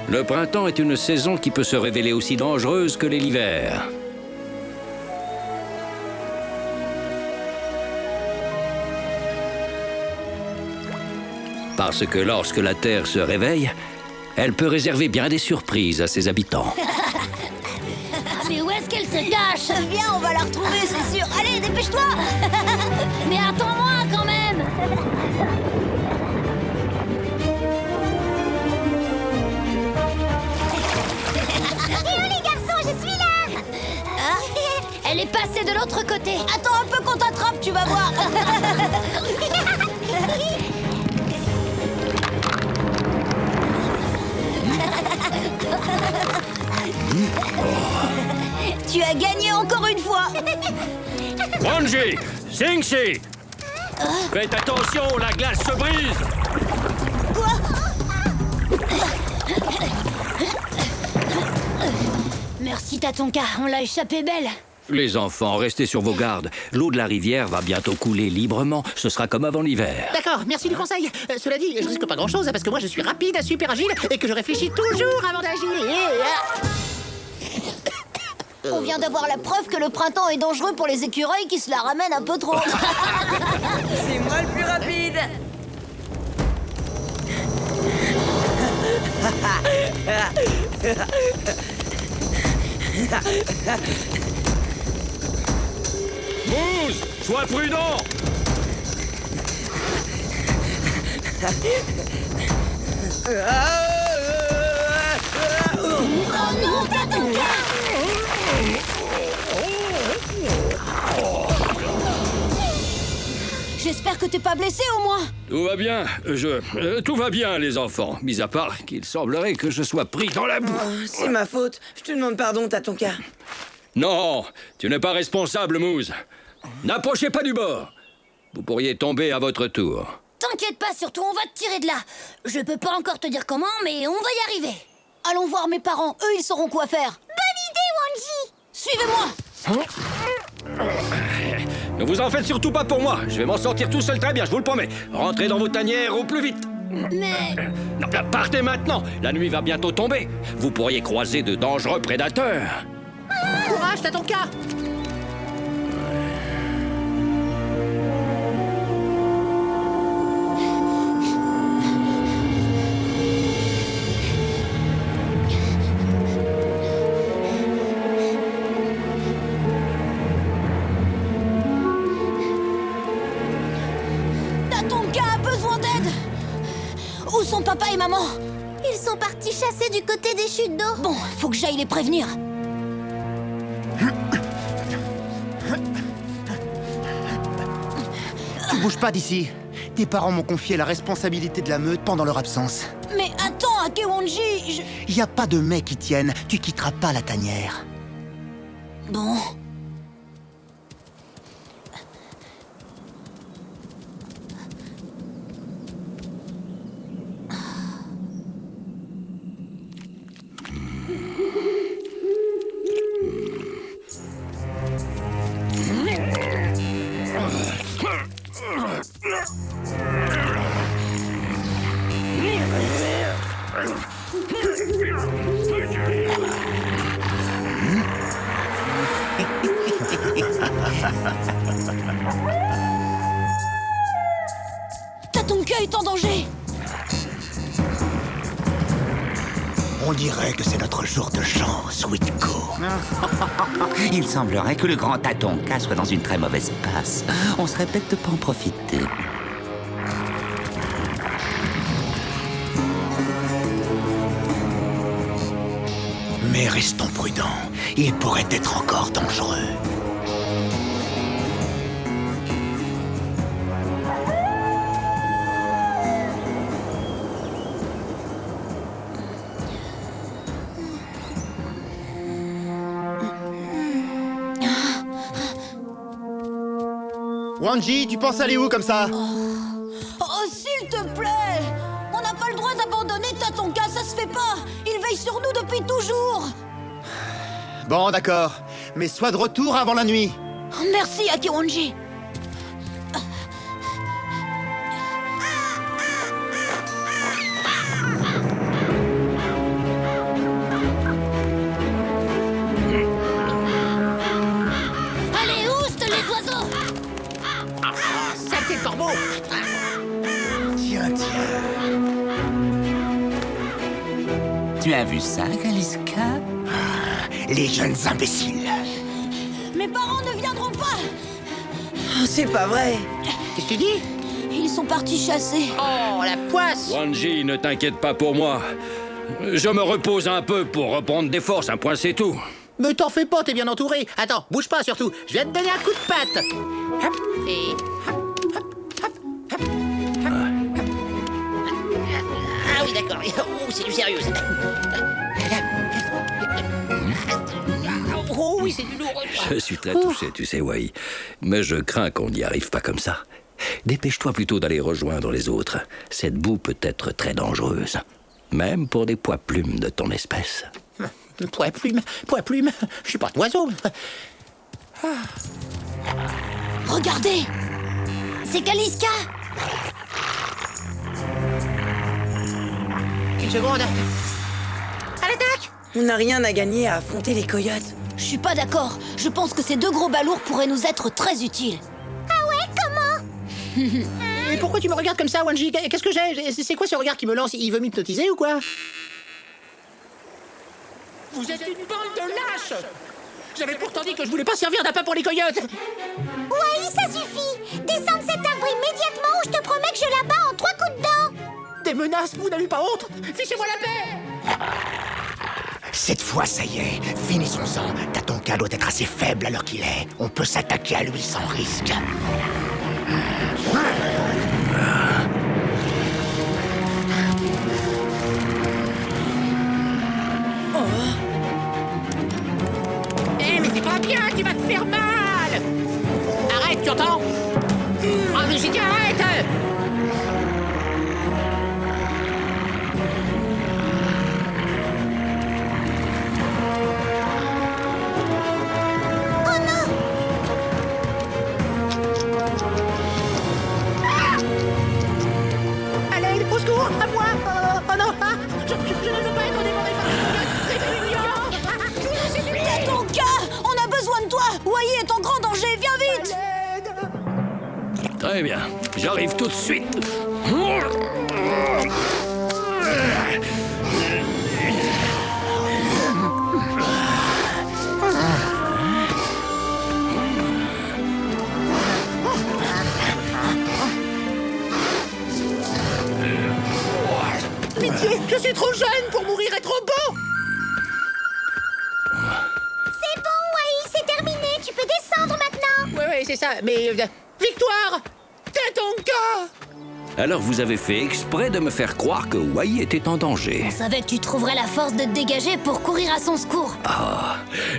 Le printemps est une saison qui peut se révéler aussi dangereuse que l'est l'hiver. Parce que lorsque la Terre se réveille, elle peut réserver bien des surprises à ses habitants. Mais où est-ce qu'elle se cache? Viens, on va la retrouver, c'est sûr. Allez, dépêche-toi. Mais attends-moi quand même. Et les garçons, je suis là. Elle est passée de l'autre côté. Attends un peu qu'on t'attrape, tu vas voir. Tu as gagné encore une fois. Wanji, Singsi, faites attention, la glace se brise. Quoi? Merci Tatonka, on l'a échappé belle. Les enfants, restez sur vos gardes. L'eau de la rivière va bientôt couler librement. Ce sera comme avant l'hiver. D'accord, merci du conseil. Cela dit, je risque pas grand-chose parce que moi je suis rapide, super agile et que je réfléchis toujours avant d'agir. On vient d'avoir la preuve que le printemps est dangereux pour les écureuils qui se la ramènent un peu trop. C'est moi le plus rapide. Moose, sois prudent. Oh non, Tatonka! J'espère que t'es pas blessé au moins. Tout va bien, tout va bien, les enfants. Mis à part qu'il semblerait que je sois pris dans la boue. Oh, c'est ma faute. Je te demande pardon, Tatonka. Non, tu n'es pas responsable, Moose. N'approchez pas du bord. Vous pourriez tomber à votre tour. T'inquiète pas, surtout on va te tirer de là. Je peux pas encore te dire comment, mais on va y arriver. Allons voir mes parents, eux ils sauront quoi faire. Bonne idée, Wanji. Suivez-moi. Ne vous en faites surtout pas pour moi. Je vais m'en sortir tout seul très bien, je vous le promets. Rentrez dans vos tanières au plus vite. Mais... Non, partez maintenant. La nuit va bientôt tomber. Vous pourriez croiser de dangereux prédateurs. Courage, Tatonka. Tatonka a besoin d'aide. Où sont papa et maman? Ils sont partis chasser du côté des chutes d'eau. Bon, faut que j'aille les prévenir. Tu bouges pas d'ici. Tes parents m'ont confié la responsabilité de la meute pendant leur absence. Mais attends, Akewanji, Y a pas de mais qui tienne. Tu quitteras pas la tanière. Bon... Tatonka est en danger. On dirait que c'est notre jour de chance, Whitco. Il semblerait que le grand Tatonka soit dans une très mauvaise passe. On serait bête de pas en profiter. Mais restons prudents. Il pourrait être encore dangereux. Wanji, tu penses aller où comme ça? Oh, s'il te plaît! On n'a pas le droit d'abandonner Tatonka, ça se fait pas! Il veille sur nous depuis toujours! Bon, d'accord. Mais sois de retour avant la nuit. Merci, Akewanji! corbeau. Tiens, tiens. Tu as vu ça, Kaliska? Les jeunes imbéciles. Mes parents ne viendront pas. Oh, c'est pas vrai. Qu'est-ce que tu dis? Ils sont partis chasser. Oh, la poisse. Wanji, ne t'inquiète pas pour moi. Je me repose un peu pour reprendre des forces, un point c'est tout. Mais t'en fais pas, t'es bien entouré. Attends, bouge pas surtout. Je vais te donner un coup de patte. Hop, et hop, hop, hop, hop, hop, hop. Ah oui, d'accord. Oh, c'est du sérieux, ça. Oh oui, c'est du lourd. Je suis très touché, tu sais, Wai. Mais je crains qu'on n'y arrive pas comme ça. Dépêche-toi plutôt d'aller rejoindre les autres. Cette boue peut être très dangereuse. Même pour des pois plumes de ton espèce. Pois plume. Je suis pas d'oiseau. Regardez. C'est Kaliska. Une seconde. À l'attaque. On n'a rien à gagner à affronter les coyotes. Je suis pas d'accord. Je pense que ces deux gros balourds pourraient nous être très utiles. Et pourquoi tu me regardes comme ça, Wanji? Qu'est-ce que j'ai? C'est quoi ce regard qui me lance? Il veut m'hypnotiser ou quoi? Vous êtes une bande de lâches! J'avais pourtant dit que je voulais pas servir d'appât pour les coyotes! Oui, ça suffit. Descends de cet arbre immédiatement ou je te promets que je la bats en 3 coups de dent. Des menaces, vous n'avez pas honte? Fichez-moi la paix! Cette fois, ça y est, finissons-en. Tatonka doit être assez faible à l'heure qu'il est. On peut s'attaquer à lui sans risque. Eh, mais t'es pas bien, tu vas te faire mal! Arrête, tu entends? Ah, mais j'ai dit arrête! Allez, au secours, à moi! Oh non! Ah, je ne veux pas être dévoré par les coyotes! Tatonka, on a besoin de toi. Wai est en grand danger. Viens vite. Très bien, j'arrive tout de suite. Pitié, je suis trop jeune pour mourir et trop beau! C'est bon, Wai, c'est terminé. Tu peux descendre maintenant. Ouais, c'est ça, mais... victoire! Tatonka! Alors vous avez fait exprès de me faire croire que Wai était en danger. Je savais que tu trouverais la force de te dégager pour courir à son secours. Ah,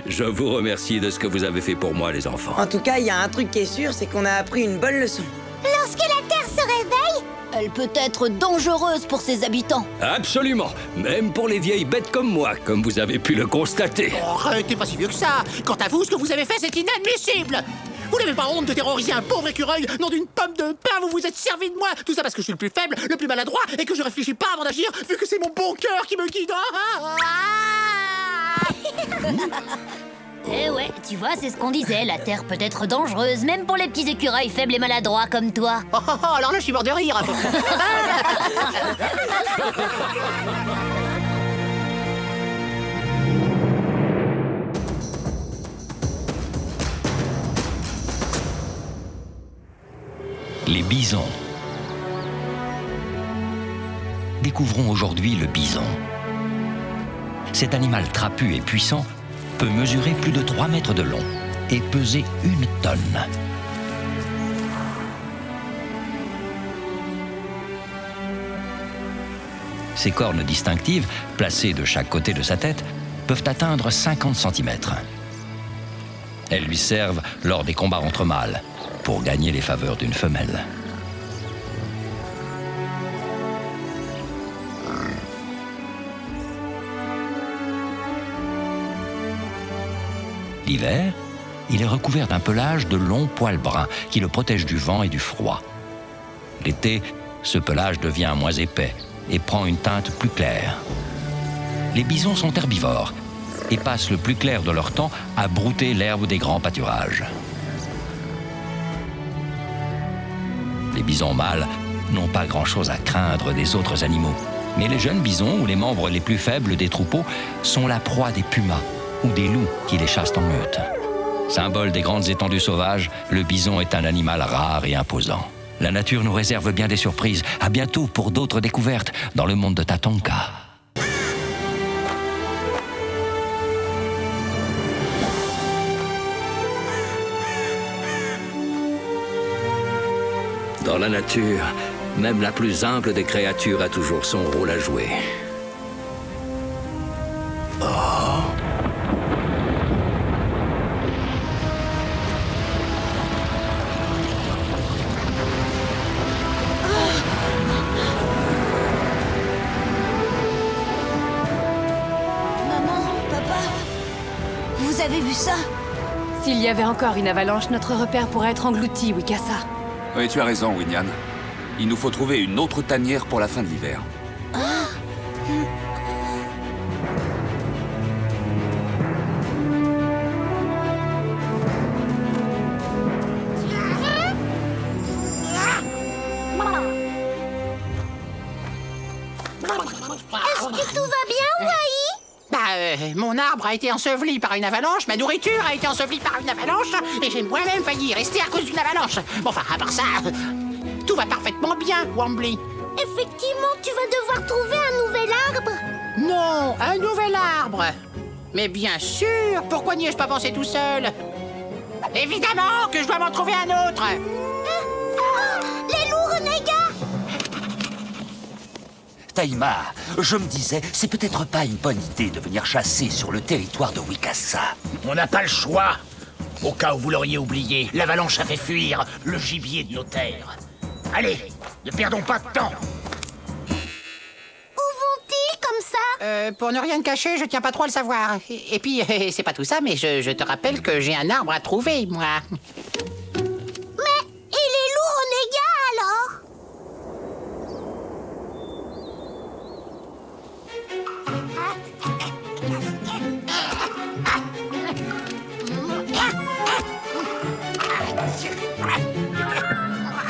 je vous remercie de ce que vous avez fait pour moi, les enfants. En tout cas, il y a un truc qui est sûr, c'est qu'on a appris une bonne leçon. Lorsque la Terre se réveille, Elle peut être dangereuse pour ses habitants. Absolument, même pour les vieilles bêtes comme moi, comme vous avez pu le constater. Oh, t'es pas si vieux que ça! Quant à vous, ce que vous avez fait, c'est inadmissible! Vous n'avez pas honte de terroriser un pauvre écureuil, nom d'une pomme de pain, vous vous êtes servi de moi! Tout ça parce que je suis le plus faible, le plus maladroit, et que je réfléchis pas avant d'agir, vu que c'est mon bon cœur qui me guide! Eh ouais, tu vois, c'est ce qu'on disait, la Terre peut être dangereuse, même pour les petits écureuils faibles et maladroits comme toi. Oh, oh, oh, alors là, je suis mort de rire! Les bisons. Découvrons aujourd'hui le bison. Cet animal trapu et puissant peut mesurer plus de 3 mètres de long et peser 1 tonne. Ses cornes distinctives, placées de chaque côté de sa tête, peuvent atteindre 50 cm. Elles lui servent lors des combats entre mâles, pour gagner les faveurs d'une femelle. L'hiver, il est recouvert d'un pelage de longs poils bruns qui le protègent du vent et du froid. L'été, ce pelage devient moins épais et prend une teinte plus claire. Les bisons sont herbivores et passent le plus clair de leur temps à brouter l'herbe des grands pâturages. Les bisons mâles n'ont pas grand-chose à craindre des autres animaux. Mais les jeunes bisons ou les membres les plus faibles des troupeaux sont la proie des pumas ou des loups qui les chassent en meute. Symbole des grandes étendues sauvages, le bison est un animal rare et imposant. La nature nous réserve bien des surprises. À bientôt pour d'autres découvertes dans le monde de Tatonka. Dans la nature, même la plus humble des créatures a toujours son rôle à jouer. Oh. Maman, papa, vous avez vu ça? S'il y avait encore une avalanche, notre repère pourrait être englouti, Wikasa. Oui, tu as raison, Winyan. Il nous faut trouver une autre tanière pour la fin de l'hiver. Est-ce que tout va bien, Wai? Mon arbre a été enseveli par une avalanche, ma nourriture a été ensevelie par une avalanche, et j'ai moi-même failli y rester à cause d'une avalanche. Bon, enfin, à part ça, tout va parfaitement bien, Wambly. Effectivement, tu vas devoir trouver un nouvel arbre. Non, un nouvel arbre. Mais bien sûr, pourquoi n'y ai-je pas pensé tout seul? Évidemment que je dois m'en trouver un autre. Les loups renégats! Taïma, je me disais, c'est peut-être pas une bonne idée de venir chasser sur le territoire de Wikasa. On n'a pas le choix. Au cas où vous l'auriez oublié, l'avalanche a fait fuir le gibier de nos terres. Allez, ne perdons pas de temps. Où vont-ils comme ça? Pour ne rien te cacher, je tiens pas trop à le savoir. Et puis, c'est pas tout ça, mais je te rappelle que j'ai un arbre à trouver, moi. Mais, et les loups renégats alors?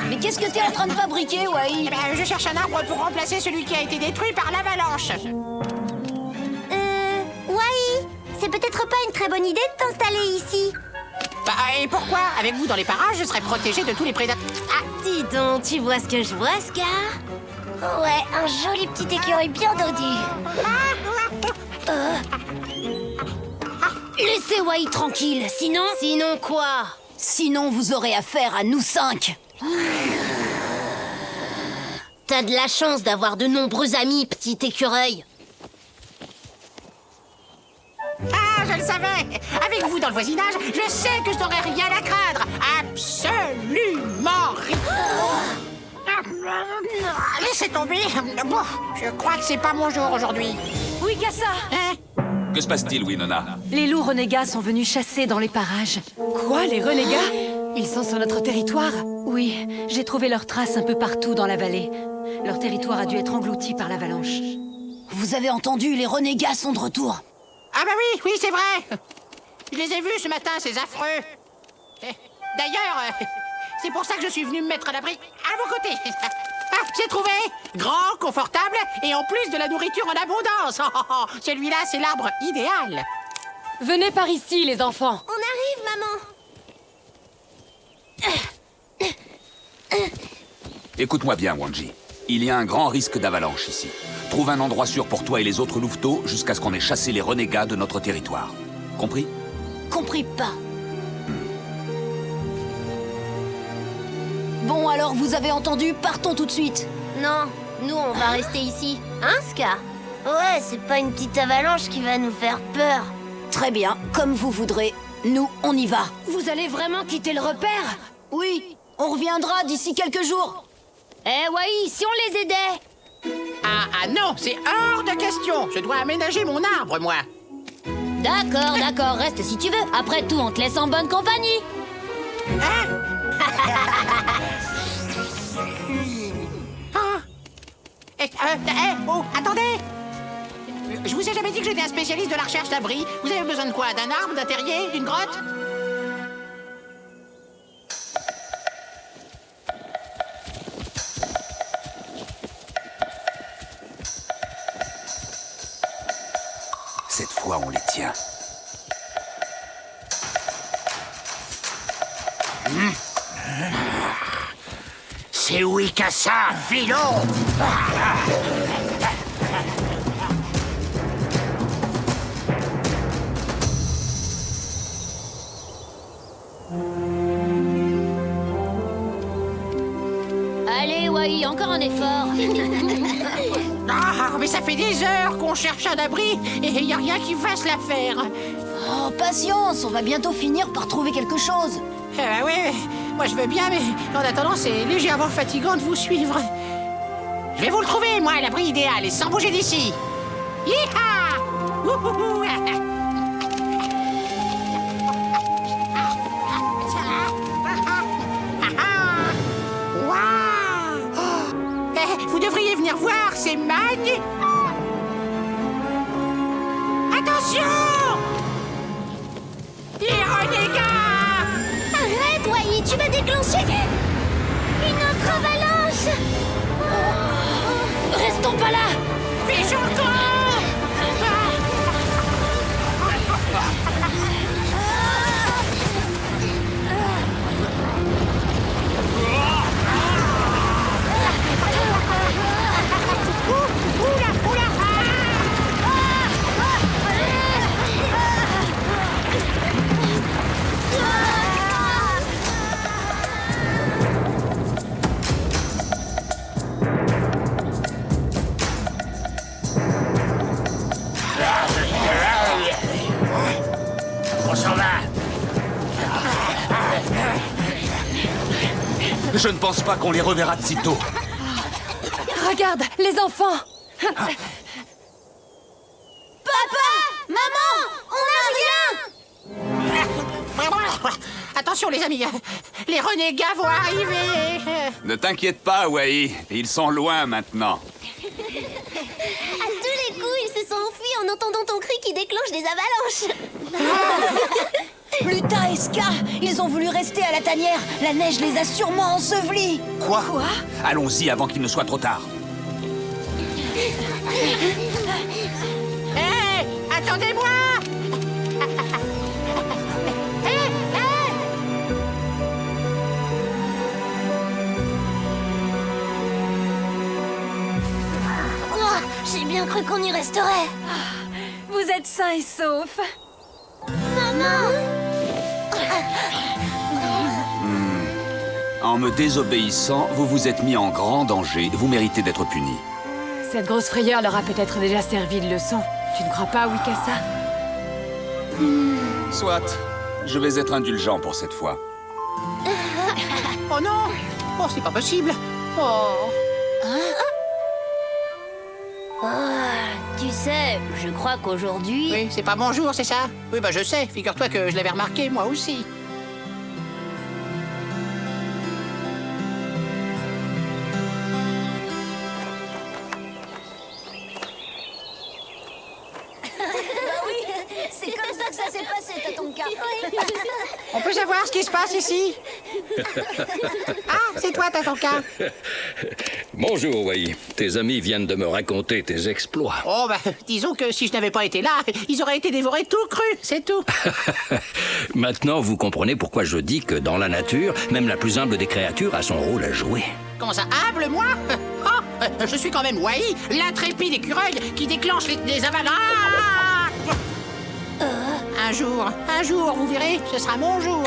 Mais qu'est-ce que t'es en train de fabriquer, Wai? Eh ben, je cherche un arbre pour remplacer celui qui a été détruit par l'avalanche. Wai, c'est peut-être pas une très bonne idée de t'installer ici. Bah, et pourquoi? Avec vous dans les parages, je serais protégé de tous les prédateurs. Ah, dis donc, tu vois ce que je vois, Scar? Ouais, un joli petit écureuil bien dodu. Laissez Wai tranquille, sinon... Sinon quoi? Sinon, vous aurez affaire à nous 5. T'as de la chance d'avoir de nombreux amis, petit écureuil. Ah, je le savais! Avec vous dans le voisinage, je sais que je n'aurai rien à craindre! Absolument rien! Laissez tomber! Bon, je crois que c'est pas mon jour aujourd'hui. Wikasa! Hein? Que se passe-t-il, Winona? Les loups renégats sont venus chasser dans les parages. Quoi, les renégats? Ils sont sur notre territoire? Oui, j'ai trouvé leurs traces un peu partout dans la vallée. Leur territoire a dû être englouti par l'avalanche. Vous avez entendu, les renégats sont de retour. Ah bah oui, oui, c'est vrai! Je les ai vus ce matin, ces affreux! D'ailleurs, c'est pour ça que je suis venu me mettre à l'abri à vos côtés! Ah, j'ai trouvé! Grand, confortable, et en plus de la nourriture en abondance! Celui-là, c'est l'arbre idéal! Venez par ici, les enfants! On arrive, maman. Écoute-moi bien, Wanji. Il y a un grand risque d'avalanche ici. Trouve un endroit sûr pour toi et les autres louveteaux jusqu'à ce qu'on ait chassé les renégats de notre territoire. Compris? Compris pas. Bon, alors, vous avez entendu, partons tout de suite. Non, nous, on va rester ici. Hein, Scar? Ouais, c'est pas une petite avalanche qui va nous faire peur. Très bien, comme vous voudrez. Nous, on y va. Vous allez vraiment quitter le repère? Oui, on reviendra d'ici quelques jours. Eh, Wai, si on les aidait? Ah non, c'est hors de question! Je dois aménager mon arbre, moi! D'accord, reste si tu veux. Après tout, on te laisse en bonne compagnie. Oh, attendez! Je vous ai jamais dit que j'étais un spécialiste de la recherche d'abri. Vous avez besoin de quoi? D'un arbre, d'un terrier, d'une grotte? quoi on les tient. C'est Wikasa, Philo. Allez, Wai, encore un effort. Ah, mais ça fait des heures qu'on cherche un abri et il n'y a rien qui fasse l'affaire. Oh, patience, on va bientôt finir par trouver quelque chose. Eh ben oui, moi je veux bien, mais en attendant, c'est légèrement fatigant de vous suivre. Je vais vous le trouver, moi, l'abri idéal, et sans bouger d'ici. Hi-ha! Wouhouhou! Vous devriez venir voir, c'est magnifique. Attention! Les renégats! Arrête, Wai, tu vas déclencher une autre avalanche. Restons pas là. Fichons-toi! On s'en va. Je ne pense pas qu'on les reverra de sitôt. Regarde, les enfants! Papa! Maman! On n'a rien! Attention les amis, les renégats vont arriver. Ne t'inquiète pas, Wai. Ils sont loin maintenant. À tous les coups, ils se sont enfuis en entendant ton cri qui déclenche des avalanches. Luta et Ska, ils ont voulu rester à la tanière. La neige les a sûrement ensevelis. Quoi? Allons-y avant qu'il ne soit trop tard. Hé, attendez-moi. J'ai bien cru qu'on y resterait. Vous êtes sains et saufs. En me désobéissant, vous vous êtes mis en grand danger. Vous méritez d'être puni. Cette grosse frayeur leur a peut-être déjà servi de leçon. Tu ne crois pas, Wikasa? Soit. Je vais être indulgent pour cette fois. Oh non! Oh, c'est pas possible! Oh! Tu sais, je crois qu'aujourd'hui... Oui, c'est pas mon jour, c'est ça? Oui, bah je sais. Figure-toi que je l'avais remarqué, moi aussi. C'est comme ça que ça s'est passé, Tatonka. On peut savoir ce qui se passe ici? Ah, c'est toi, Tatonka. Bonjour, Wai. Tes amis viennent de me raconter tes exploits. Oh, bah, disons que si je n'avais pas été là, ils auraient été dévorés tout crus, c'est tout. Maintenant, vous comprenez pourquoi je dis que dans la nature, même la plus humble des créatures a son rôle à jouer. Comment ça, humble, moi? Oh, je suis quand même Wai, l'intrépide écureuil qui déclenche les avalanches. Un jour, vous verrez, ce sera mon jour.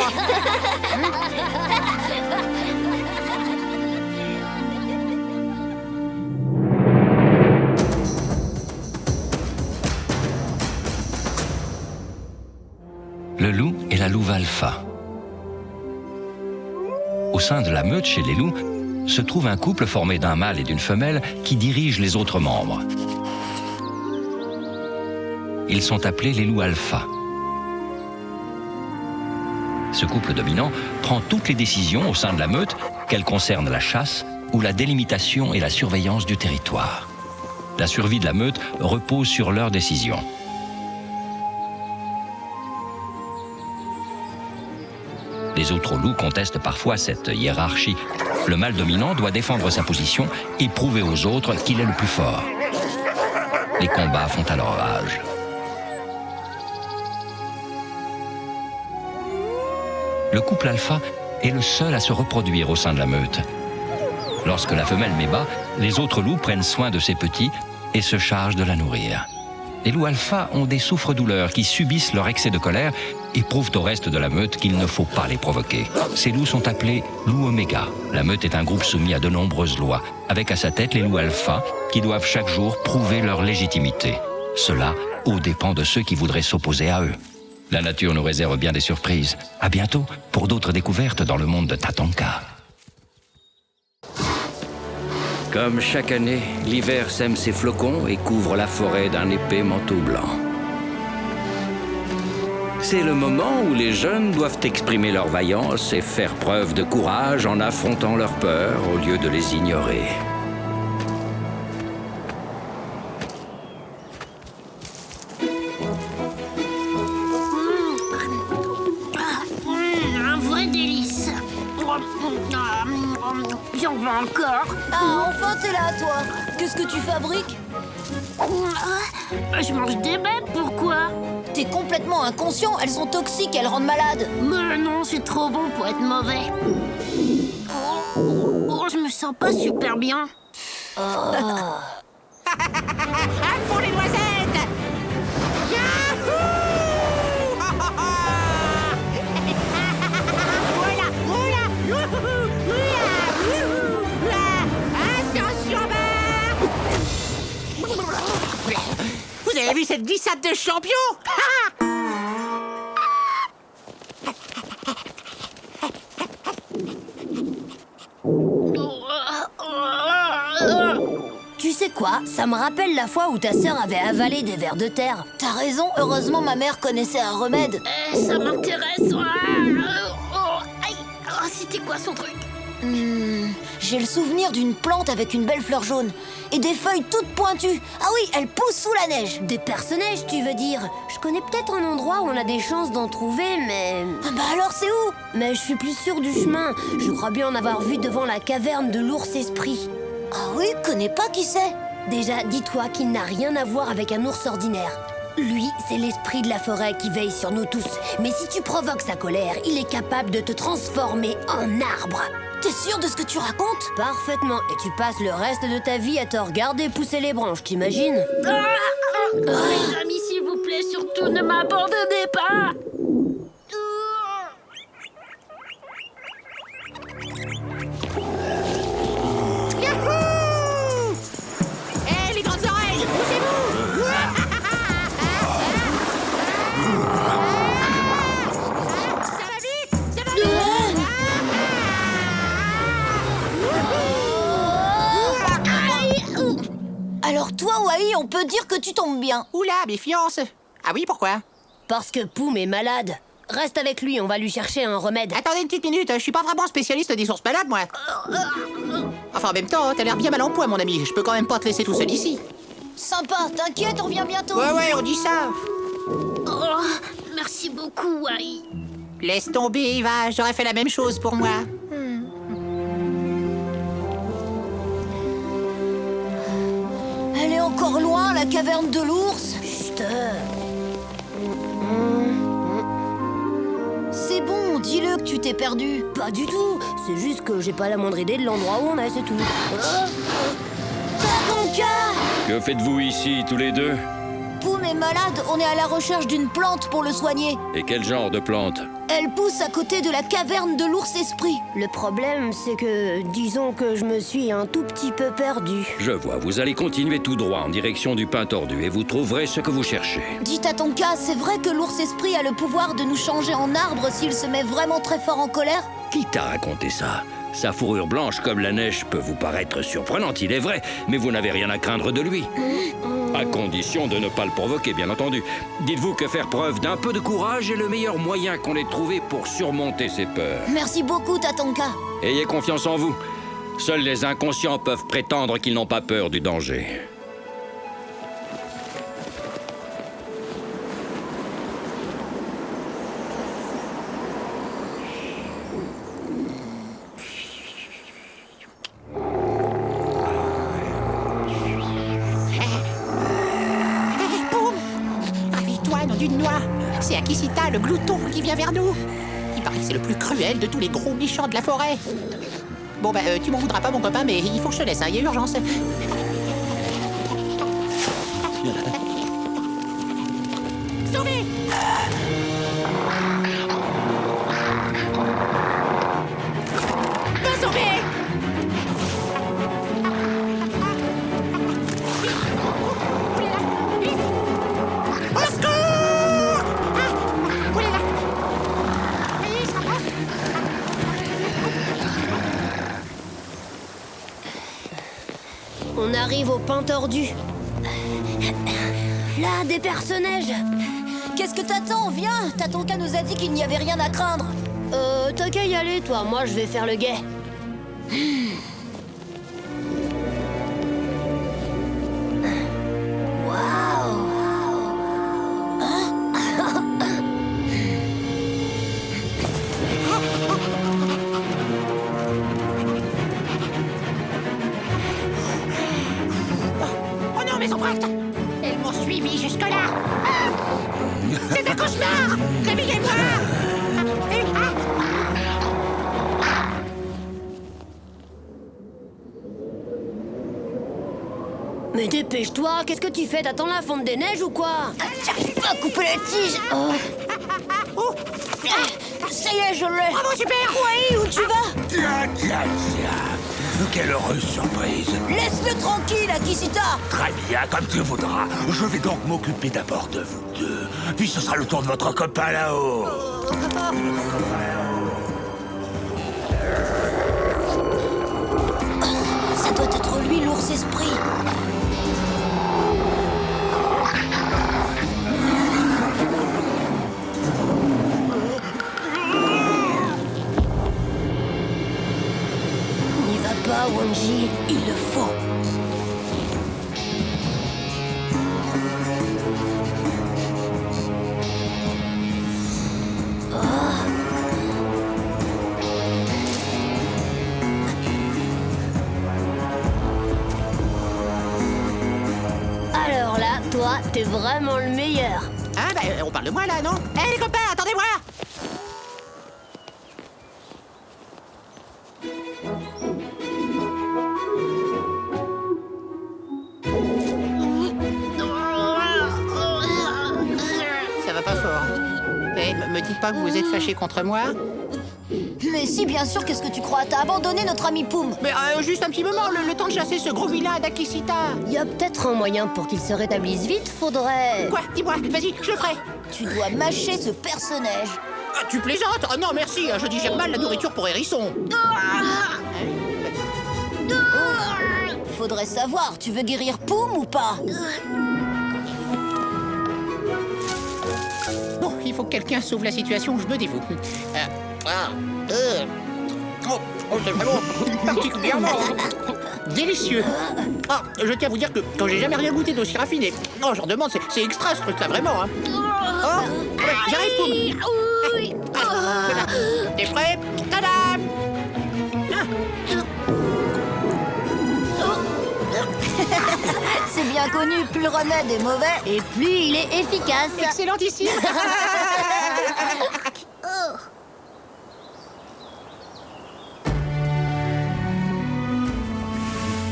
Le loup et la louve alpha. Au sein de la meute chez les loups, se trouve un couple formé d'un mâle et d'une femelle qui dirige les autres membres. Ils sont appelés les loups alpha. Ce couple dominant prend toutes les décisions au sein de la meute, qu'elles concernent la chasse ou la délimitation et la surveillance du territoire. La survie de la meute repose sur leurs décisions. Les autres loups contestent parfois cette hiérarchie. Le mâle dominant doit défendre sa position et prouver aux autres qu'il est le plus fort. Les combats font alors rage. le couple alpha est le seul à se reproduire au sein de la meute. Lorsque la femelle met bas, les autres loups prennent soin de ses petits et se chargent de la nourrir. Les loups alpha ont des souffres-douleurs qui subissent leur excès de colère et prouvent au reste de la meute qu'il ne faut pas les provoquer. Ces loups sont appelés loups oméga. La meute est un groupe soumis à de nombreuses lois, avec à sa tête les loups alpha qui doivent chaque jour prouver leur légitimité. Cela aux dépens de ceux qui voudraient s'opposer à eux. La nature nous réserve bien des surprises. À bientôt pour d'autres découvertes dans le monde de Tatanka. Comme chaque année, l'hiver sème ses flocons et couvre la forêt d'un épais manteau blanc. C'est le moment où les jeunes doivent exprimer leur vaillance et faire preuve de courage en affrontant leurs peurs au lieu de les ignorer. Un vrai délice. J'en veux encore. Ah, enfin t'es là, toi. Qu'est-ce que tu fabriques? Je mange des bêtes, pourquoi? T'es complètement inconscient, elles sont toxiques, elles rendent malade. Mais non, c'est trop bon pour être mauvais. Oh, je me sens pas super bien. À fond les noisettes! Yahoo! Voilà, voilà! Youhou! Attention, barre! Vous avez vu cette glissade de champion? Tu sais quoi? Ça me rappelle la fois où ta sœur avait avalé des vers de terre. T'as raison, heureusement ma mère connaissait un remède. Ça m'intéresse. Aïe. Oh, c'était quoi son truc? J'ai le souvenir d'une plante avec une belle fleur jaune et des feuilles toutes pointues. Ah oui, elle pousse sous la neige. Des perce-neige, tu veux dire? Je connais peut-être un endroit où on a des chances d'en trouver, mais... Ah bah alors c'est où? Mais je suis plus sûre du chemin. Je crois bien en avoir vu devant la caverne de l'ours esprit. Ah oui, connais pas qui c'est? Déjà, dis-toi qu'il n'a rien à voir avec un ours ordinaire. Lui, c'est l'esprit de la forêt qui veille sur nous tous. Mais si tu provoques sa colère, il est capable de te transformer en arbre. T'es sûr de ce que tu racontes? Parfaitement. Et tu passes le reste de ta vie à te regarder pousser les branches, t'imagines? Mes amis, s'il vous plaît, surtout ne m'abandonnez pas! Yahoo! Hé, les grandes oreilles, bougez-vous! Ça va vite? Ça va vite? Alors toi, Wai, on peut dire que tu tombes bien. Oula, méfiance! Ah oui, pourquoi? Parce que Poum est malade. Reste avec lui, on va lui chercher un remède. Attendez une petite minute, je suis pas vraiment spécialiste des ours malades, moi. Enfin, en même temps, t'as l'air bien mal en point, mon ami. Je peux quand même pas te laisser tout seul ici. Sympa, t'inquiète, on revient bientôt. Ouais, on dit ça. Oh, merci beaucoup, Wai. Laisse tomber, Eva, j'aurais fait la même chose pour moi. Elle est encore loin, la caverne de l'ours. Chut. C'est bon, dis-le que tu t'es perdu. Pas du tout. C'est juste que j'ai pas la moindre idée de l'endroit où on est, c'est tout. Tatanka! Que faites-vous ici, tous les deux? Poum est malade, on est à la recherche d'une plante pour le soigner. Et quel genre de plante? Elle pousse à côté de la caverne de l'ours esprit. Le problème, c'est que, disons que je me suis un tout petit peu perdu. Je vois, vous allez continuer tout droit en direction du pin tordu et vous trouverez ce que vous cherchez. Dis Tatanka, c'est vrai que l'ours esprit a le pouvoir de nous changer en arbre s'il se met vraiment très fort en colère? Qui t'a raconté ça? Sa fourrure blanche comme la neige peut vous paraître surprenante, il est vrai, mais vous n'avez rien à craindre de lui. À condition de ne pas le provoquer, bien entendu. Dites-vous que faire preuve d'un peu de courage est le meilleur moyen qu'on ait trouvé pour surmonter ses peurs. Merci beaucoup, Tatanka. Ayez confiance en vous. Seuls les inconscients peuvent prétendre qu'ils n'ont pas peur du danger. Réveille-toi, nom d'une noix. C'est Akisita, le glouton, qui vient vers nous. Il va C'est le plus cruel de tous les gros méchants de la forêt. Bon, tu m'en voudras pas, mon copain, mais il faut que je te laisse, hein, il y a urgence. Sauvez! Pas sauvé! Au secours! Oulala! Il se rapproche. On arrive au pain tordu. Là, des personnages. Qu'est-ce que t'attends? Viens! Tatonka nous a dit qu'il n'y avait rien à craindre. T'as qu'à y aller, toi. Moi, je vais faire le guet. Oh non, Maison Bracte! Elles m'ont suivi jusque-là! C'est un cauchemar! Réveillez-moi! Mais dépêche-toi, qu'est-ce que tu fais? T'attends la fonte des neiges ou quoi? J'arrive pas à couper la tige. Oh. Ça y est, je l'ai. Bravo, super! Oui, où tu vas? Tiens. Quelle heureuse surprise. Laisse-le tranquille, Akisita. Très bien, comme tu voudras. Je vais donc m'occuper d'abord de vous deux. Puis ce sera le tour de votre copain là-haut. Ça doit être lui, l'ours esprit. N'y va pas, Wanji. Il le faut. Alors là, toi, t'es vraiment le meilleur. Ah, on parle de moi, là, non? Hé, les copains, attendez-moi! Ça va pas fort. Eh, me dites pas que vous êtes fâchés contre moi? Mais si, bien sûr, qu'est-ce que tu crois? T'as abandonné notre ami Poum. Mais juste un petit moment, le temps de chasser ce gros vilain d'Akisita. Y a peut-être un moyen pour qu'il se rétablisse vite, faudrait... Quoi? Dis-moi, vas-y, je le ferai. Tu dois mâcher ce personnage. Ah, tu plaisantes? Oh non, merci, je digère mal la nourriture pour hérissons. Faudrait savoir, tu veux guérir Poum ou pas? Bon, il faut que quelqu'un sauve la situation, je me dévoue. C'est vraiment particulièrement délicieux. Ah, je tiens à vous dire que quand j'ai jamais rien goûté d'aussi raffiné. Non, j'en demande, c'est extra ce truc-là, vraiment. Hein. Oh, ouais, j'arrive, Poum. Voilà. T'es prêt? Tadam! C'est bien connu, plus le remède est mauvais. Et plus il est efficace. Excellentissime.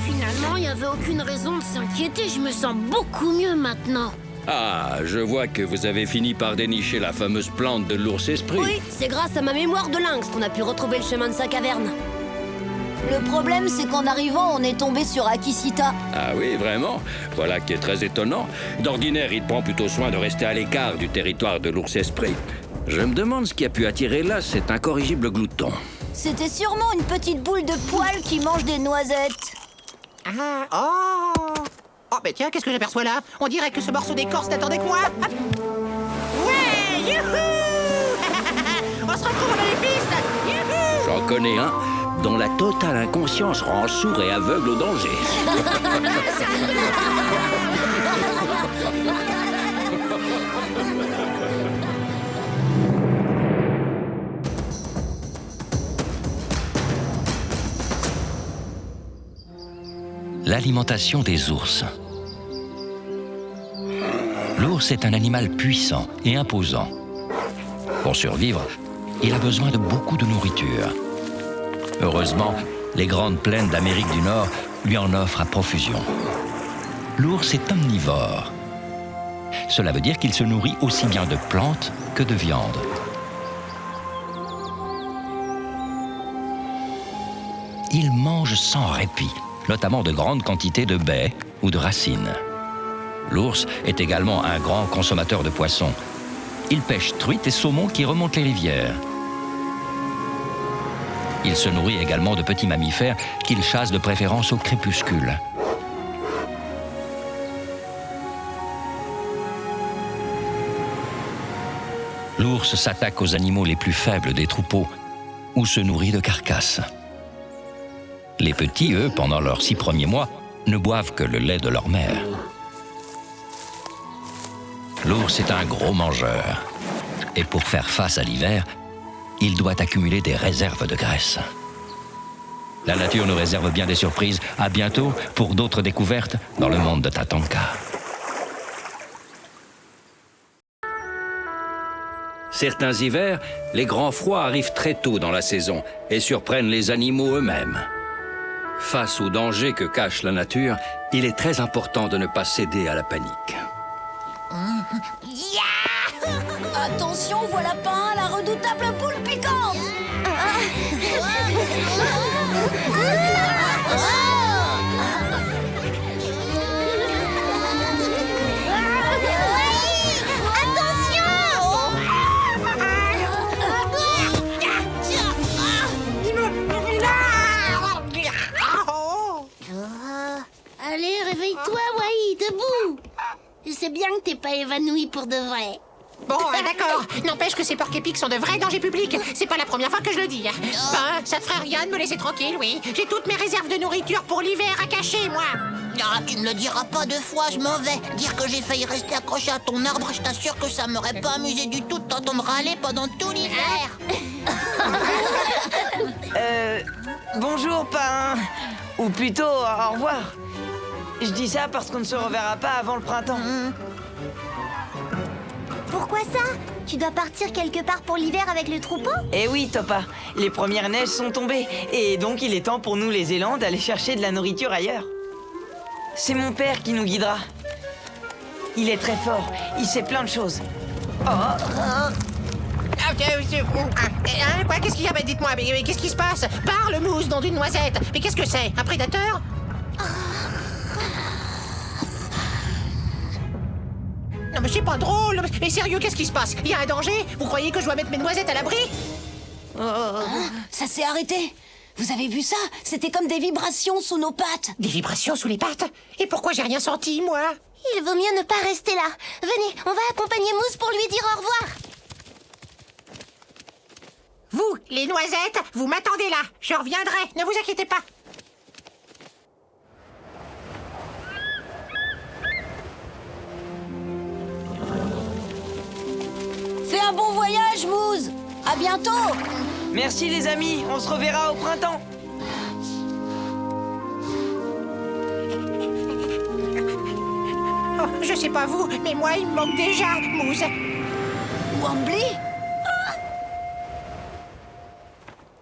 Finalement, il n'y avait aucune raison de s'inquiéter. Je me sens beaucoup mieux maintenant. Ah, je vois que vous avez fini par dénicher la fameuse plante de l'ours esprit. Oui, c'est grâce à ma mémoire de lynx qu'on a pu retrouver le chemin de sa caverne. Le problème, c'est qu'en arrivant, on est tombé sur Akisita. Ah oui, vraiment? Voilà qui est très étonnant. D'ordinaire, il prend plutôt soin de rester à l'écart du territoire de l'ours esprit. Je me demande ce qui a pu attirer là cet incorrigible glouton. C'était sûrement une petite boule de poils qui mange des noisettes. Ah, oh! Oh, mais tiens, qu'est-ce que j'aperçois là? On dirait que ce morceau d'écorce n'attendait que moi. Hop. Ouais, youhou! On se retrouve dans les pistes. Youhou! J'en connais un dont la totale inconscience rend sourd et aveugle au danger. L'alimentation des ours. L'ours est un animal puissant et imposant. Pour survivre, il a besoin de beaucoup de nourriture. Heureusement, les grandes plaines d'Amérique du Nord lui en offrent à profusion. L'ours est omnivore. Cela veut dire qu'il se nourrit aussi bien de plantes que de viande. Il mange sans répit, notamment de grandes quantités de baies ou de racines. L'ours est également un grand consommateur de poissons. Il pêche truites et saumons qui remontent les rivières. Il se nourrit également de petits mammifères qu'il chasse de préférence au crépuscule. L'ours s'attaque aux animaux les plus faibles des troupeaux ou se nourrit de carcasses. Les petits, eux, pendant leurs 6 premiers mois, ne boivent que le lait de leur mère. L'ours est un gros mangeur. Et pour faire face à l'hiver, il doit accumuler des réserves de graisse. La nature nous réserve bien des surprises. À bientôt pour d'autres découvertes dans le monde de Tatanka. Certains hivers, les grands froids arrivent très tôt dans la saison et surprennent les animaux eux-mêmes. Face aux dangers que cache la nature, il est très important de ne pas céder à la panique. Attention, voilà pas la redoutable poule piquante. Allez, réveille-toi, Wai, debout. Je sais bien que t'es pas évanoui pour de vrai. Bon, d'accord. N'empêche que ces porc-épics sont de vrais dangers publics. C'est pas la première fois que je le dis. Ben, ça te ferait rien de me laisser tranquille, oui. J'ai toutes mes réserves de nourriture pour l'hiver à cacher, moi. Ah, tu ne le diras pas 2 fois, je m'en vais. Dire que j'ai failli rester accroché à ton arbre, je t'assure que ça m'aurait pas amusé du tout de t'entendre râler pendant tout l'hiver. Bonjour, parrain. Ou plutôt, au revoir. Je dis ça parce qu'on ne se reverra pas avant le printemps. Pourquoi ça? Tu dois partir quelque part pour l'hiver avec le troupeau? Eh oui, Topa. Les premières neiges sont tombées. Et donc, il est temps pour nous, les élans, d'aller chercher de la nourriture ailleurs. C'est mon père qui nous guidera. Il est très fort. Il sait plein de choses. Quoi? Qu'est-ce qu'il y a? Dites-moi, mais qu'est-ce qui se passe? Parle, Mousse, nom d'une noisette. Mais qu'est-ce que c'est? Un prédateur? Non mais c'est pas drôle. Mais sérieux, qu'est-ce qui se passe? Il y a un danger? Vous croyez que je dois mettre mes noisettes à l'abri? Ça s'est arrêté. Vous avez vu ça? C'était comme des vibrations sous nos pattes. Des vibrations sous les pattes? Et pourquoi j'ai rien senti, moi? Il vaut mieux ne pas rester là. Venez, on va accompagner Mousse pour lui dire au revoir. Vous, les noisettes, vous m'attendez là. Je reviendrai, ne vous inquiétez pas. Fais un bon voyage, Mousse. À bientôt. Merci, les amis. On se reverra au printemps. Oh, je sais pas vous, mais moi, il me manque déjà, Mousse. Wambly?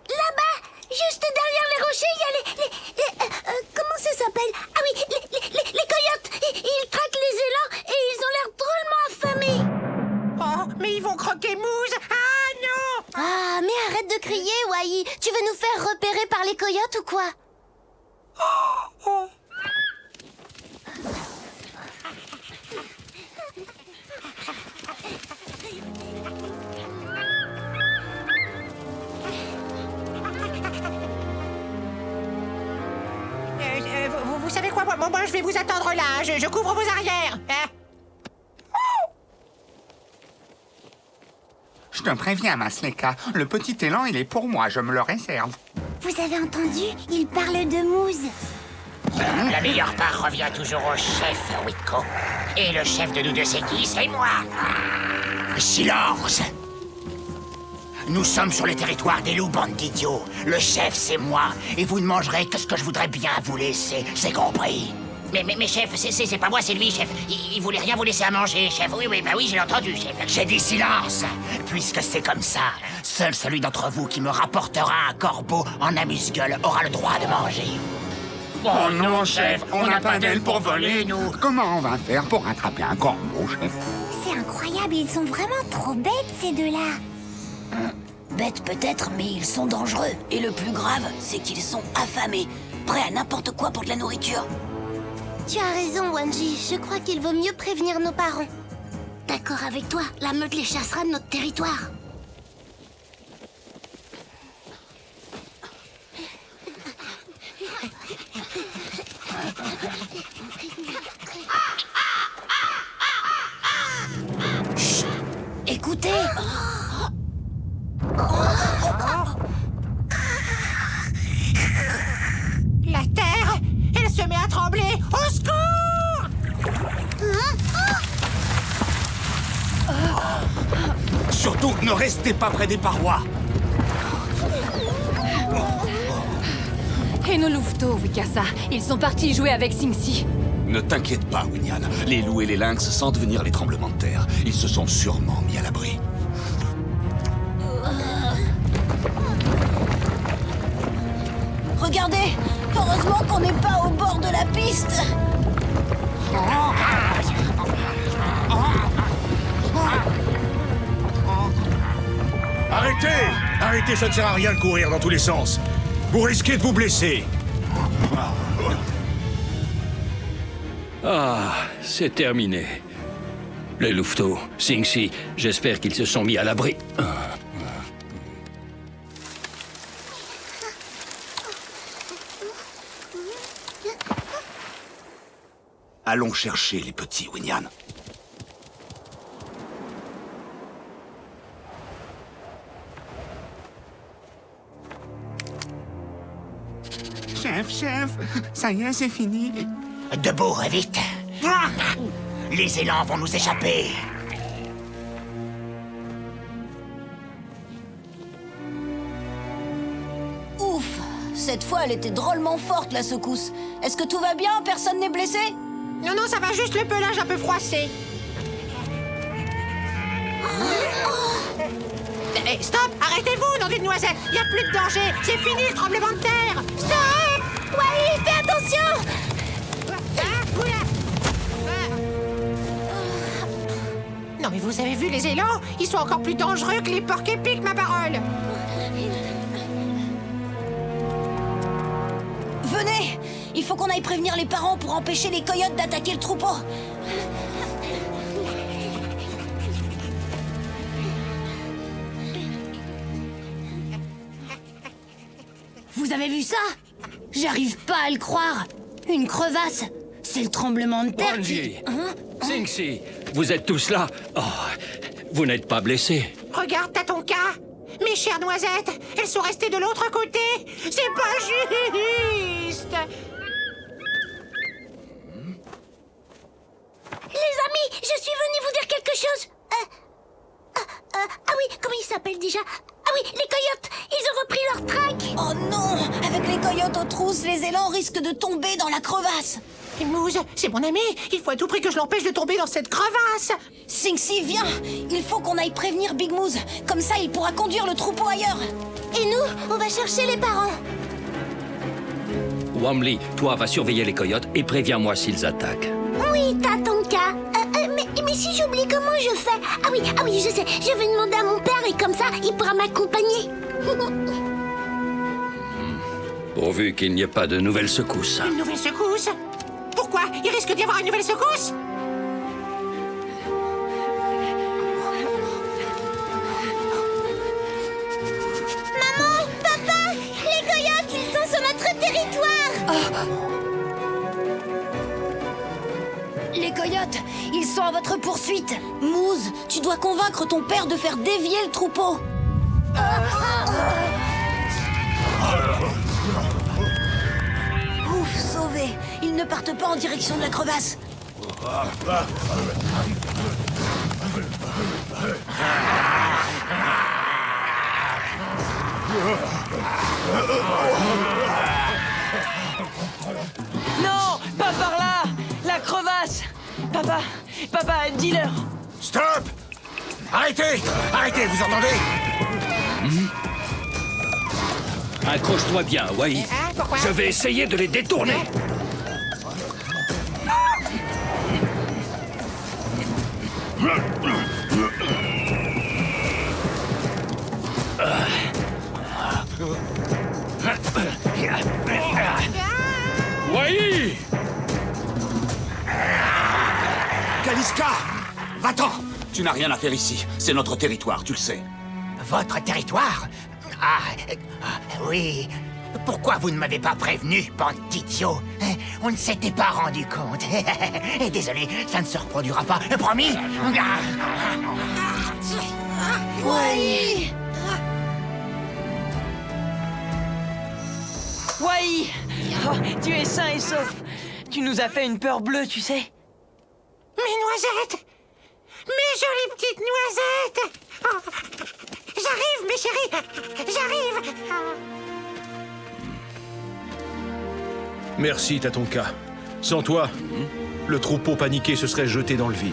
Là-bas, juste derrière les rochers, il y a comment ça s'appelle? Ah oui, les coyotes. Ils traquent les élans et ils ont l'air drôlement affamés. Oh, mais ils vont croquer Mousse. Ah non! Ah, mais arrête de crier, Wai. Tu veux nous faire repérer par les coyotes ou quoi? Vous savez quoi, moi, je vais vous attendre là. Je couvre vos arrières. Hein? Je te préviens, Masleka, le petit élan, il est pour moi, je me le réserve. Vous avez entendu? Il parle de Mousse. La meilleure part revient toujours au chef, Wiko. Et le chef de nous deux, c'est qui? C'est moi. Silence! Nous sommes sur le territoire des loups, bande d'idiots. Le chef, c'est moi. Et vous ne mangerez que ce que je voudrais bien vous laisser. C'est compris? Mais chef, c'est pas moi, c'est lui, chef. Il voulait rien vous laisser à manger, chef. Oui, bah oui, j'ai entendu, chef. J'ai dit silence. Puisque c'est comme ça, seul celui d'entre vous qui me rapportera un corbeau en amuse-gueule aura le droit de manger. Oh non, chef, on n'a pas d'aile pour voler, nous. Comment on va faire pour attraper un corbeau, chef? C'est incroyable, ils sont vraiment trop bêtes, ces deux-là. Bêtes peut-être, mais ils sont dangereux. Et le plus grave, c'est qu'ils sont affamés, prêts à n'importe quoi pour de la nourriture. Tu as raison, Wanji. Je crois qu'il vaut mieux prévenir nos parents. D'accord avec toi, la meute les chassera de notre territoire. Chut! Écoutez! La terre, elle se met à trembler. Au secours! Surtout, ne restez pas près des parois. Et nos louveteaux, Wikasa, ils sont partis jouer avec Singsi. Ne t'inquiète pas, Winyan. Les loups et les lynx sentent venir les tremblements de terre. Ils se sont sûrement mis à l'abri. Regardez! Heureusement qu'on n'est pas au bord de la piste! Arrêtez! Arrêtez, ça ne sert à rien de courir dans tous les sens. Vous risquez de vous blesser. Ah, c'est terminé. Les louveteaux, Singsi, j'espère qu'ils se sont mis à l'abri. Allons chercher les petits, Winyan. Chef, ça y est, c'est fini. Debout, vite. Les élans vont nous échapper. Ouf! Cette fois, elle était drôlement forte, la secousse. Est-ce que tout va bien? Personne n'est blessé? Non, ça va juste le pelage un peu froissé. Eh, stop! Arrêtez-vous, nom d'une noisette! Il n'y a plus de danger! C'est fini le tremblement de terre! Stop! Ouais, fais attention! Non mais vous avez vu les élans? Ils sont encore plus dangereux que les porcs épics, ma parole! Venez! Il faut qu'on aille prévenir les parents pour empêcher les coyotes d'attaquer le troupeau. Vous avez vu ça? J'arrive pas à le croire. Une crevasse. C'est le tremblement de terre Wanji, qui... Singsi, vous êtes tous là? Oh, vous n'êtes pas blessés? Regarde, t'as ton cas! Mes chères noisettes, elles sont restées de l'autre côté! C'est pas juste! Les amis, je suis venue vous dire quelque chose. Ah oui, comment ils s'appellent déjà? Ah oui, les coyotes, ils ont repris leur traque. Oh non! Avec les coyotes aux trousses, les élans risquent de tomber dans la crevasse. Moose, c'est mon ami. Il faut à tout prix que je l'empêche de tomber dans cette crevasse. Singsi, viens! Il faut qu'on aille prévenir Big Moose. Comme ça, il pourra conduire le troupeau ailleurs. Et nous, on va chercher les parents. Wamli, toi, va surveiller les coyotes et préviens-moi s'ils attaquent. Oui, Tatonka. Mais si j'oublie comment je fais. Ah oui, je sais. Je vais demander à mon père et comme ça, il pourra m'accompagner. Pourvu qu'il n'y ait pas de nouvelles secousses. Une nouvelle secousse? Pourquoi? Il risque d'y avoir une nouvelle secousse? Maman, papa, les coyotes, ils sont sur notre territoire. Les coyotes, ils sont à votre poursuite. Moose, tu dois convaincre ton père de faire dévier le troupeau. Ouf, sauvé. Ils ne partent pas en direction de la crevasse. Non, pas par là! Papa, dis-leur. Stop! Arrêtez! Arrêtez, vous entendez? Accroche-toi bien, Wai. Pourquoi? Je vais essayer de les détourner. Wai! Kaliska! Va-t'en! Tu n'as rien à faire ici. C'est notre territoire, tu le sais. Votre territoire? Oui. Pourquoi vous ne m'avez pas prévenu, bande d'idiots? On ne s'était pas rendu compte. Désolé, ça ne se reproduira pas. Promis? Oui. Wai! Oh, tu es sain et sauf. Tu nous as fait une peur bleue, tu sais. Mes noisettes! Mes jolies petites noisettes! Oh, j'arrive, mes chéris! J'arrive! Merci, Tatonka. Sans toi, le troupeau paniqué se serait jeté dans le vide.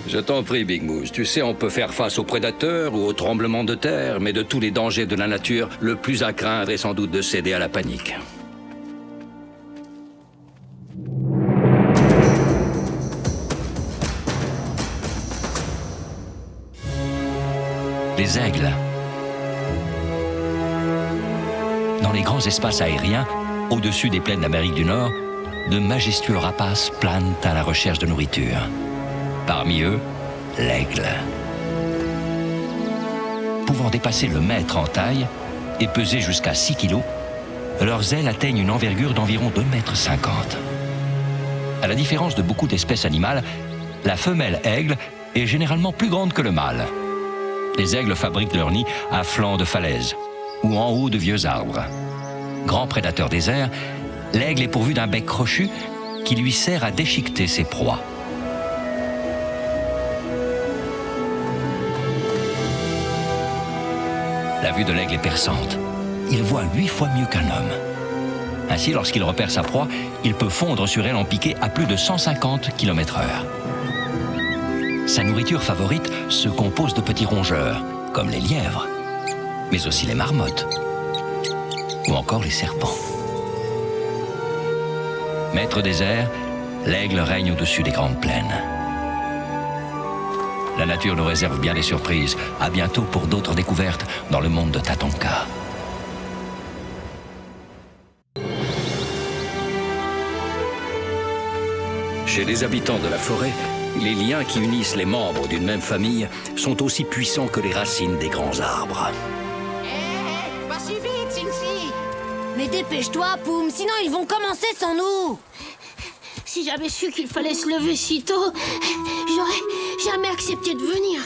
Je t'en prie, Big Moose. Tu sais, on peut faire face aux prédateurs ou aux tremblements de terre, mais de tous les dangers de la nature, le plus à craindre est sans doute de céder à la panique. Les aigles. Dans les grands espaces aériens, au-dessus des plaines d'Amérique du Nord, de majestueux rapaces planent à la recherche de nourriture. Parmi eux, l'aigle. Pouvant dépasser le mètre en taille et peser jusqu'à 6 kilos, leurs ailes atteignent une envergure d'environ 2,50 mètres. À la différence de beaucoup d'espèces animales, la femelle aigle est généralement plus grande que le mâle. Les aigles fabriquent leur nid à flanc de falaise ou en haut de vieux arbres. Grand prédateur des airs, l'aigle est pourvu d'un bec crochu qui lui sert à déchiqueter ses proies. La vue de l'aigle est perçante. Il voit 8 fois mieux qu'un homme. Ainsi, lorsqu'il repère sa proie, il peut fondre sur elle en piqué à plus de 150 km/h. Sa nourriture favorite se compose de petits rongeurs, comme les lièvres, mais aussi les marmottes ou encore les serpents. Maître des airs, l'aigle règne au-dessus des grandes plaines. La nature nous réserve bien des surprises. À bientôt pour d'autres découvertes dans le monde de Tatonka. Chez les habitants de la forêt, les liens qui unissent les membres d'une même famille sont aussi puissants que les racines des grands arbres. Pas si vite, Sing-Si! Mais dépêche-toi, Poum, sinon ils vont commencer sans nous. Si j'avais su qu'il fallait se lever si tôt, j'aurais jamais accepté de venir.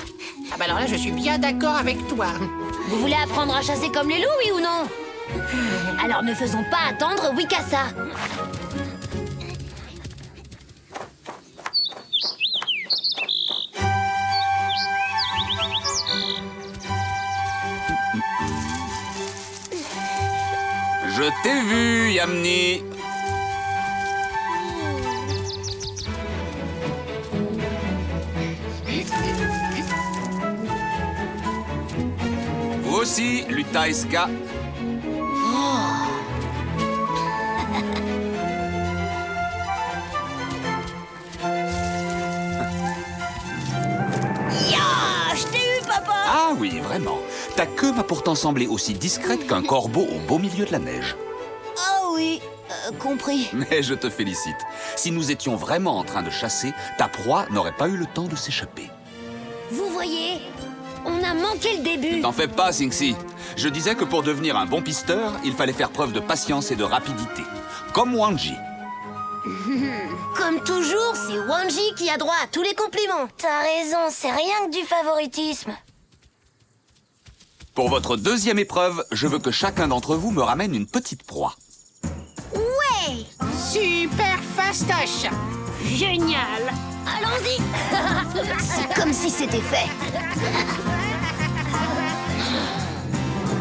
Ah bah alors là, je suis bien d'accord avec toi. Vous voulez apprendre à chasser comme les loups, oui ou non? Alors ne faisons pas attendre Wikasa. Je t'ai vu, Yamni. Vous aussi, Luta et Ska. Je t'ai eu, papa. Ah oui, vraiment. Ta queue m'a pourtant semblé aussi discrète qu'un corbeau au beau milieu de la neige. Oh oui, compris. Mais je te félicite. Si nous étions vraiment en train de chasser, ta proie n'aurait pas eu le temps de s'échapper. Vous voyez, on a manqué le début. T'en fais pas, Sing-Si. Je disais que pour devenir un bon pisteur, il fallait faire preuve de patience et de rapidité. Comme Wanji. Comme toujours, c'est Wanji qui a droit à tous les compliments. T'as raison, c'est rien que du favoritisme. Pour votre deuxième épreuve, je veux que chacun d'entre vous me ramène une petite proie. Ouais. Super fastoche! Génial! Allons-y. C'est comme si c'était fait.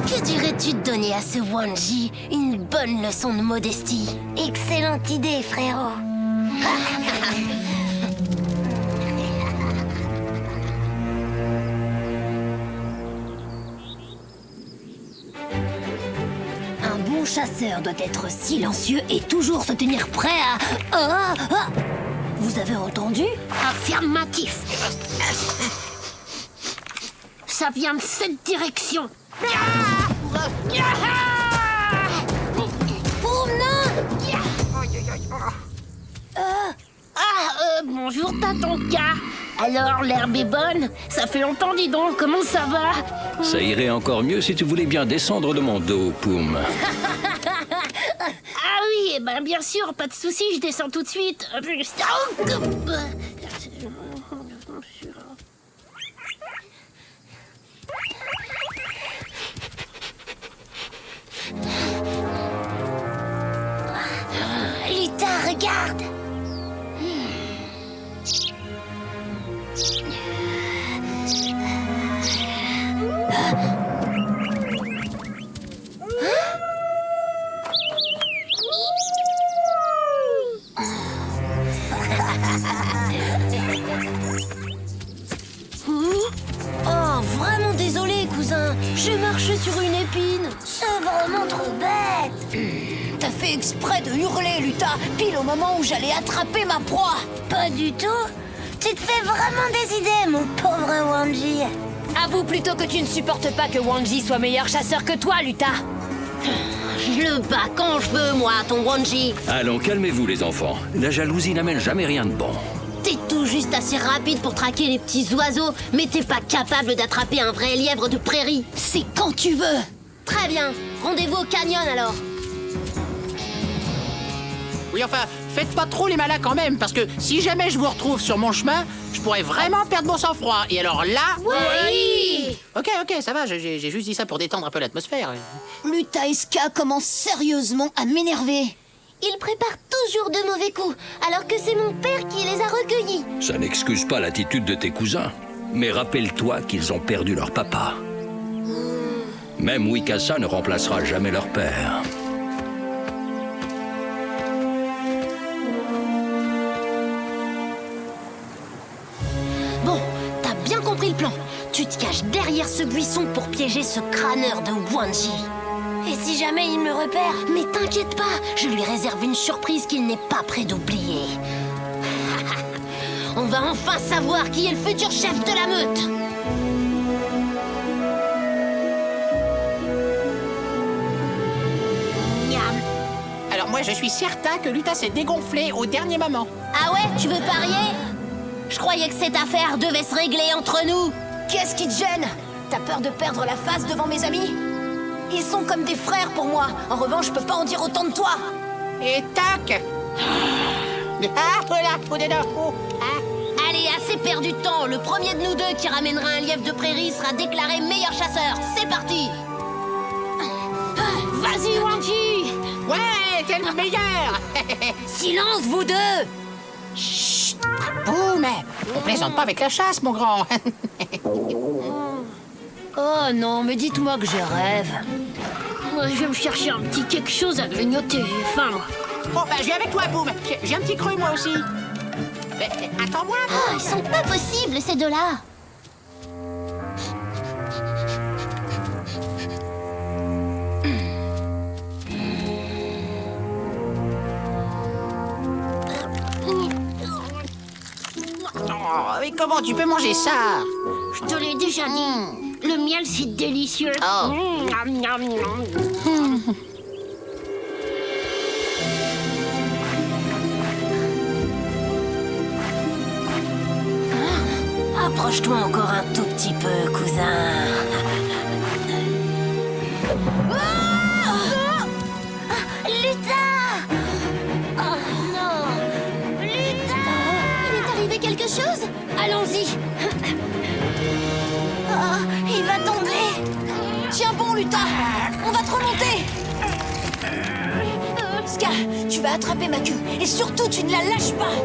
Que dirais-tu de donner à ce Wanji une bonne leçon de modestie? Excellente idée, frérot. chasseur doit être silencieux et toujours se tenir prêt à... Vous avez entendu? Affirmatif. Ça vient de cette direction. Boum, non! Bonjour, Tatonka. Alors, l'herbe est bonne? Ça fait longtemps, dis donc. Comment ça va? Ça irait encore mieux si tu voulais bien descendre de mon dos, Poum. Ah oui, bien sûr, pas de souci, je descends tout de suite. Lita, regarde! Oh, vraiment désolé, cousin. Je marche sur une épine. C'est vraiment trop bête. T'as fait exprès de hurler, Luta, pile au moment où j'allais attraper ma proie. Pas du tout. Tu te fais vraiment des idées, mon pauvre Wanji. Avoue plutôt que tu ne supportes pas que Wanji soit meilleur chasseur que toi, Luta. Je le bats quand je veux, moi, ton Wanji. Allons, calmez-vous, les enfants. La jalousie n'amène jamais rien de bon. T'es tout juste assez rapide pour traquer les petits oiseaux, mais t'es pas capable d'attraper un vrai lièvre de prairie. C'est quand tu veux. Très bien. Rendez-vous au canyon, alors. Oui, enfin, faites pas trop les malins quand même, parce que si jamais je vous retrouve sur mon chemin, je pourrais vraiment perdre mon sang-froid. Et alors là... Oui. Ok, ça va, j'ai juste dit ça pour détendre un peu l'atmosphère. Luta et Ska commencent sérieusement à m'énerver. Ils préparent toujours de mauvais coups, alors que c'est mon père qui les a recueillis. Ça n'excuse pas l'attitude de tes cousins. Mais rappelle-toi qu'ils ont perdu leur papa. Même Wikasa ne remplacera jamais leur père. Bon, t'as bien compris le plan. Tu te caches derrière ce buisson pour piéger ce crâneur de Wanji. Et si jamais il me repère? Mais t'inquiète pas, je lui réserve une surprise qu'il n'est pas prêt d'oublier. On va enfin savoir qui est le futur chef de la meute. Alors moi, je suis certain que Luta s'est dégonflé au dernier moment. Ah ouais, tu veux parier? Je croyais que cette affaire devait se régler entre nous. Qu'est-ce qui te gêne? T'as peur de perdre la face devant mes amis? Ils sont comme des frères pour moi. En revanche, je peux pas en dire autant de toi. Et tac. Voilà, Allez, assez perdu de temps. Le premier de nous deux qui ramènera un lièvre de prairie sera déclaré meilleur chasseur. C'est parti. Vas-y, Wanji. Ouais, t'es le meilleur. Silence, vous deux. Chut. Boum. On plaisante pas avec la chasse, mon grand. Oh non, mais dites-moi que je rêve. Je vais me chercher un petit quelque chose à grignoter, j'ai faim, moi. Bon, je viens avec toi, Boum. J'ai un petit creux, moi aussi. Attends-moi. Oh, ils sont pas possibles, ces deux-là. Oh, mais comment tu peux manger ça? Je te l'ai déjà dit. Le miel, c'est délicieux. Oh. Miam, miam, miam. Approche-toi encore un tout petit peu, cousin. Luta! Oh non! Luta! Il est arrivé quelque chose? Allons-y. Oh, il va tomber. Tiens bon, Luta. On va te remonter. Ska, tu vas attraper ma queue. Et surtout, tu ne la lâches pas.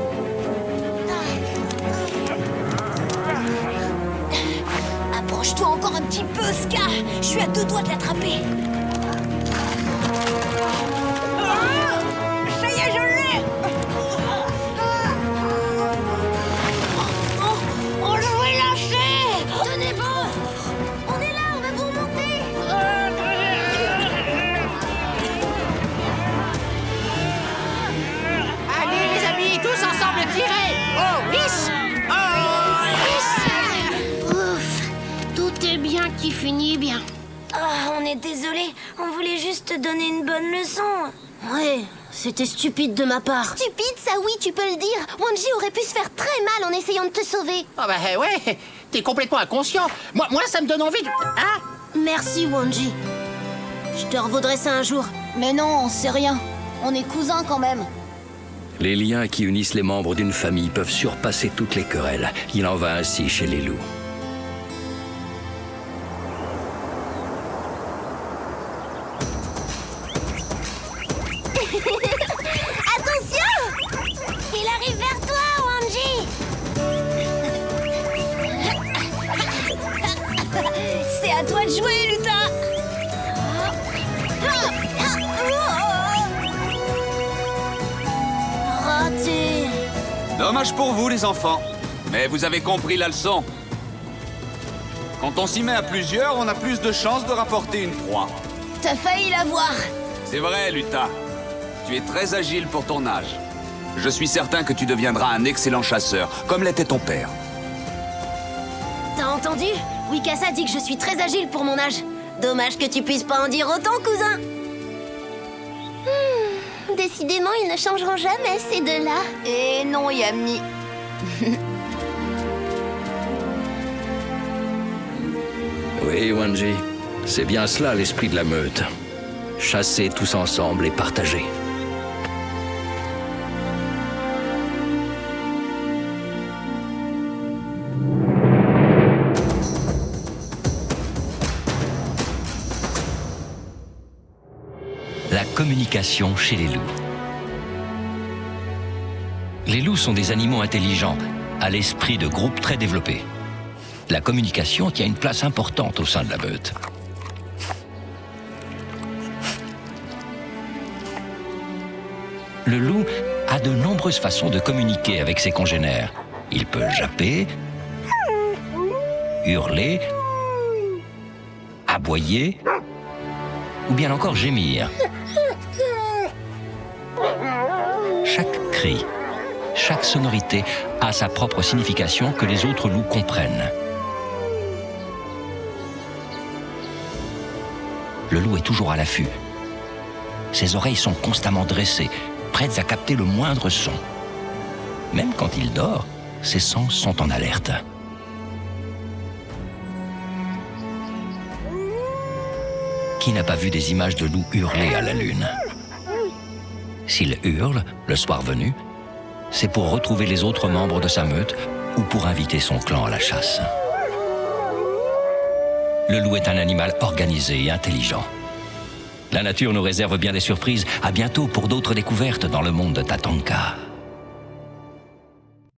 Approche-toi encore un petit peu, Ska. Je suis à 2 doigts de l'attraper. Ça y est, je l'ai. On le jouait lâché! Tenez bon. On est là, on va vous remonter. qui finit bien. Ah, on est désolé. On voulait juste te donner une bonne leçon. Ouais, c'était stupide de ma part. Stupide, ça oui, tu peux le dire. Wanji aurait pu se faire très mal en essayant de te sauver. Ah bah ouais, t'es complètement inconscient. Moi, ça me donne envie de... Hein? Merci, Wanji. Je te revaudrai ça un jour. Mais non, on sait rien. On est cousins quand même. Les liens qui unissent les membres d'une famille peuvent surpasser toutes les querelles. Il en va ainsi chez les loups. Attention! Il arrive vers toi, Wanji! C'est à toi de jouer, Luta! Raté. Dommage pour vous, les enfants. Mais vous avez compris la leçon. Quand on s'y met à plusieurs, on a plus de chances de rapporter une proie. T'as failli l'avoir. C'est vrai, Luta. Tu es très agile pour ton âge. Je suis certain que tu deviendras un excellent chasseur, comme l'était ton père. T'as entendu? Wikasa dit que je suis très agile pour mon âge. Dommage que tu puisses pas en dire autant, cousin. Décidément, ils ne changeront jamais, ces deux-là. Et non, Yamni. Oui, Wanji. C'est bien cela l'esprit de la meute. Chasser tous ensemble et partager. La communication chez les loups. Les loups sont des animaux intelligents, à l'esprit de groupe très développé. La communication tient une place importante au sein de la meute. Le loup a de nombreuses façons de communiquer avec ses congénères. Il peut japper, hurler, aboyer ou bien encore gémir. Chaque cri, chaque sonorité a sa propre signification que les autres loups comprennent. Le loup est toujours à l'affût. Ses oreilles sont constamment dressées, prêtes à capter le moindre son. Même quand il dort, ses sens sont en alerte. Qui n'a pas vu des images de loups hurler à la lune? S'il hurle, le soir venu, c'est pour retrouver les autres membres de sa meute ou pour inviter son clan à la chasse. Le loup est un animal organisé et intelligent. La nature nous réserve bien des surprises. À bientôt pour d'autres découvertes dans le monde de Tatanka.